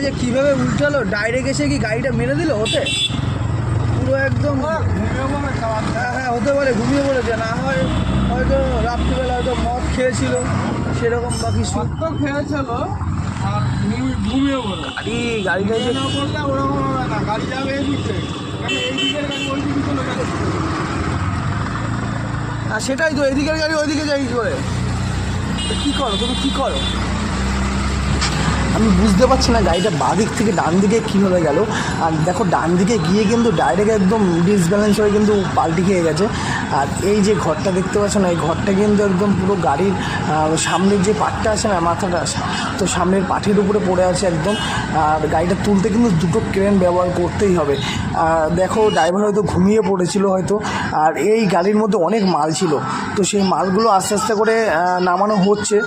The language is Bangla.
যে কীভাবে উল্টালো, ডাইরেক্ট এসে কি গাড়িটা মেরে দিল ওতে পুরো একদম। হ্যাঁ হ্যাঁ, হতে পারে ঘুমিয়ে পড়েছে, না হয় হয়তো রাত্রিবেলা হয়তো মদ খেয়েছিল সেরকম বা কিছু খেয়েছিল আর ঘুমিয়ে পড়ে গাড়িটা যে না পড়লে ওরকম হবে না, গাড়ি যাবে এই দিকে, এই দিকের গাড়ি ওই দিকে চলে গেছে। আর সেটাই তো, এদিকের গাড়ি ওইদিকে যাই কী করে? কী করো তুমি, কী করো? আমি বুঝতে পারছি না গাড়িটা বাঁ দিক থেকে ডান দিকে কীভাবে গেল। আর দেখো ডান দিকে গিয়ে কিন্তু ডাইরেক্ট একদম ডিসব্যালেন্স হয়ে কিন্তু পাল্টি খেয়ে গেছে। আর এই যে ঘরটা দেখতে পাচ্ছ না, এই ঘরটা কিন্তু একদম পুরো গাড়ির সামনের যে পাটটা আছে না, মাথাটা, তো সামনের পাটির উপরে পড়ে আছে একদম। আর গাড়িটা তুলতে কিন্তু দুটো ক্রেন ব্যবহার করতেই হবে। দেখো ড্রাইভার হয়তো ঘুমিয়ে পড়েছিল হয়তো, আর এই গাড়ির মধ্যে অনেক মাল ছিল, তো সেই মালগুলো আস্তে আস্তে করে নামানো হচ্ছে।